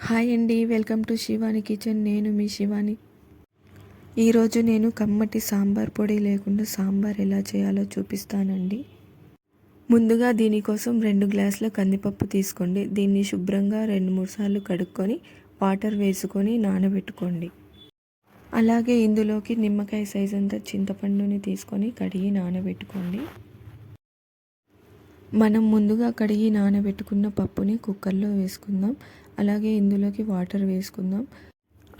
Hi అండి, welcome to Shivani kitchen. నేను మీ శివాని. ఈరోజు నేను కమ్మటి సాంబార్ పొడి లేకుండా సాంబార్ ఎలా చేయాలో చూపిస్తానండి. ముందుగా దీనికోసం 2 గ్లాసుల కందిపప్పు తీసుకోండి. దీన్ని శుభ్రంగా 2-3 సార్లు కడుక్కొని వాటర్ వేసుకొని నానబెట్టుకోండి. అలాగే ఇందులోకి నిమ్మకాయ సైజ్ అంత చింతపండుని తీసుకొని కడిగి నానబెట్టుకోండి. మనం ముందుగా కడిగి నానబెట్టుకున్న పప్పుని కుక్కర్లో వేసుకుందాం. అలాగే ఇందులోకి వాటర్ వేసుకుందాం.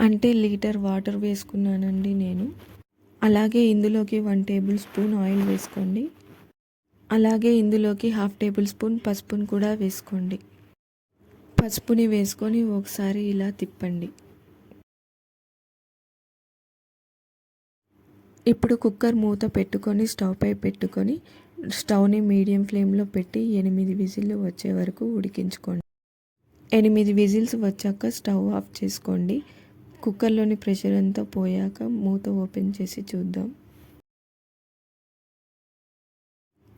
అంటే లీటర్ వాటర్ వేసుకున్నానండి నేను. అలాగే ఇందులోకి 1 టేబుల్ స్పూన్ ఆయిల్ వేసుకోండి. అలాగే ఇందులోకి 1/2 టేబుల్ స్పూన్ పసుపుని కూడా వేసుకోండి. పసుపుని వేసుకొని ఒకసారి ఇలా తిప్పండి. ఇప్పుడు కుక్కర్ మూత పెట్టుకొని స్టవ్ పై పెట్టుకొని స్టవ్ని మీడియం ఫ్లేమ్లో పెట్టి 8 విజిల్లు వచ్చే వరకు ఉడికించుకోండి. 8 విజిల్స్ వచ్చాక స్టవ్ ఆఫ్ చేసుకోండి. కుక్కర్లోని ప్రెషర్ అంతా పోయాక మూత ఓపెన్ చేసి చూద్దాం.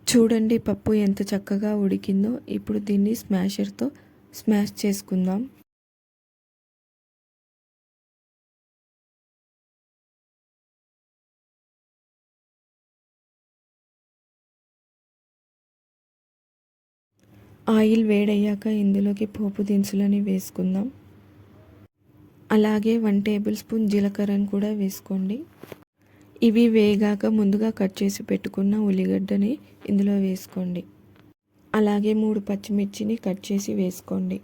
చూడండి పప్పు ఎంత చక్కగా ఉడికిందో. ఇప్పుడు దీన్ని స్మాషర్తో స్మాష్ చేసుకుందాం. ఆయిల్ వేడయ్యాక ఇందులోకి పోపు దినుసులని వేసుకుందాం. అలాగే 1 టేబుల్ స్పూన్ జీలకర్రను కూడా వేసుకోండి. ఇవి వేగాక ముందుగా కట్ చేసి పెట్టుకున్న ఉల్లిగడ్డని ఇందులో వేసుకోండి. అలాగే 3 పచ్చిమిర్చిని కట్ చేసి వేసుకోండి.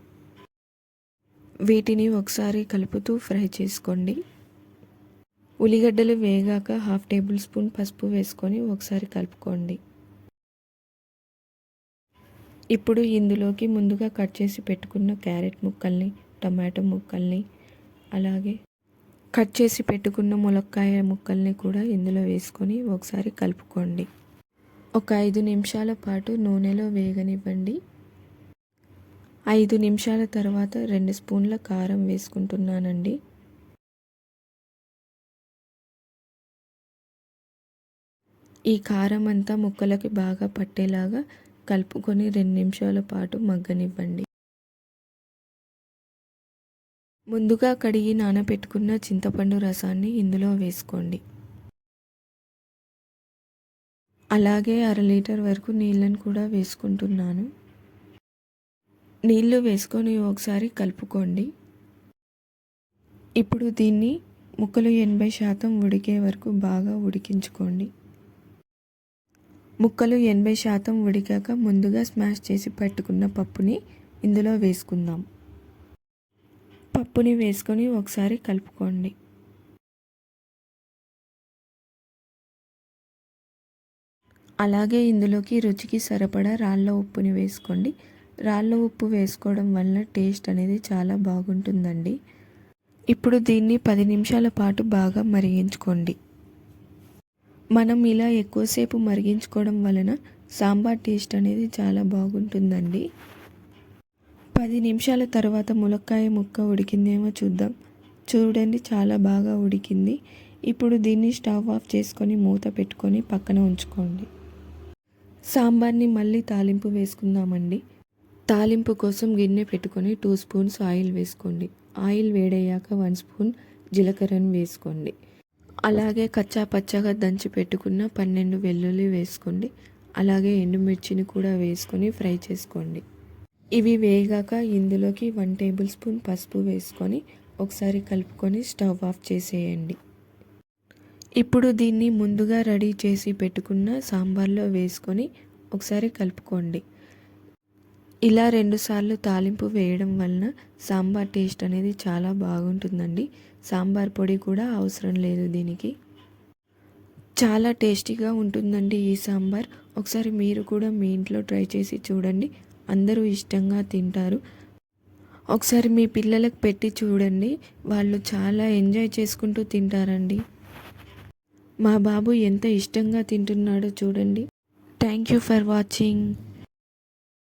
వీటిని ఒకసారి కలుపుతూ ఫ్రై చేసుకోండి. ఉల్లిగడ్డలు వేగాక 1/2 టేబుల్ స్పూన్ పసుపు వేసుకొని ఒకసారి కలుపుకోండి. ఇప్పుడు ఇందులోకి ముందుగా కట్ చేసి పెట్టుకున్న క్యారెట్ ముక్కల్ని, టమాటో ముక్కల్ని, అలాగే కట్ చేసి పెట్టుకున్న ములక్కాయ ముక్కల్ని కూడా ఇందులో వేసుకొని ఒకసారి కలుపుకోండి. ఒక 5 నిమిషాల పాటు నూనెలో వేగనివ్వండి. 5 నిమిషాల తర్వాత 2 స్పూన్ల కారం వేసుకుంటున్నానండి. ఈ కారం అంతా ముక్కలకి బాగా పట్టేలాగా కలుపుకొని 2 నిమిషాల పాటు మగ్గనివ్వండి. ముందుగా కడిగి నానబెట్టుకున్న చింతపండు రసాన్ని ఇందులో వేసుకోండి. అలాగే 1/2 లీటర్ వరకు నీళ్ళను కూడా వేసుకుంటున్నాను. నీళ్లు వేసుకొని ఒకసారి కలుపుకోండి. ఇప్పుడు దీన్ని ముక్కలు 80% ఉడికే వరకు బాగా ఉడికించుకోండి. ముక్కలు 80% ఉడికాక ముందుగా స్మాష్ చేసి పెట్టుకున్న పప్పుని ఇందులో వేసుకుందాం. పప్పుని వేసుకొని ఒకసారి కలుపుకోండి. అలాగే ఇందులోకి రుచికి సరిపడా రాళ్ళ ఉప్పుని వేసుకోండి. రాళ్ళ ఉప్పు వేసుకోవడం వల్ల టేస్ట్ అనేది చాలా బాగుంటుందండి. ఇప్పుడు దీన్ని 10 నిమిషాల పాటు బాగా మరిగించుకోండి. మనం ఇలా ఎక్కువసేపు మరిగించుకోవడం వలన సాంబార్ టేస్ట్ అనేది చాలా బాగుంటుందండి. 10 నిమిషాల తర్వాత ములక్కాయ ముక్క ఉడికిందేమో చూద్దాం. చూడండి, చాలా బాగా ఉడికింది. ఇప్పుడు దీన్ని స్టవ్ ఆఫ్ చేసుకొని మూత పెట్టుకొని పక్కన ఉంచుకోండి. సాంబార్ని మళ్ళీ తాలింపు వేసుకుందామండి. తాలింపు కోసం గిన్నె పెట్టుకొని 2 స్పూన్స్ ఆయిల్ వేసుకోండి. ఆయిల్ వేడయ్యాక 1 స్పూన్ జీలకర్రను వేసుకోండి. అలాగే కచ్చా పచ్చగా దంచి పెట్టుకున్న 12 వెల్లుల్లి వేసుకోండి. అలాగే ఎండుమిర్చిని కూడా వేసుకొని ఫ్రై చేసుకోండి. ఇవి వేగాక ఇందులోకి 1 టేబుల్ స్పూన్ పసుపు వేసుకొని ఒకసారి కలుపుకొని స్టవ్ ఆఫ్ చేసేయండి. ఇప్పుడు దీన్ని ముందుగా రెడీ చేసి పెట్టుకున్న సాంబార్లో వేసుకొని ఒకసారి కలుపుకోండి. ఇలా 2 సార్లు తాలింపు వేయడం వలన సాంబార్ టేస్ట్ అనేది చాలా బాగుంటుందండి. సాంబార్ పొడి కూడా అవసరం లేదు దీనికి. చాలా టేస్టీగా ఉంటుందండి ఈ సాంబార్. ఒకసారి మీరు కూడా మీ ఇంట్లో ట్రై చేసి చూడండి. అందరూ ఇష్టంగా తింటారు. ఒకసారి మీ పిల్లలకు పెట్టి చూడండి, వాళ్ళు చాలా ఎంజాయ్ చేసుకుంటూ తింటారండి. మా బాబు ఎంత ఇష్టంగా తింటున్నాడో చూడండి. Thank you for watching.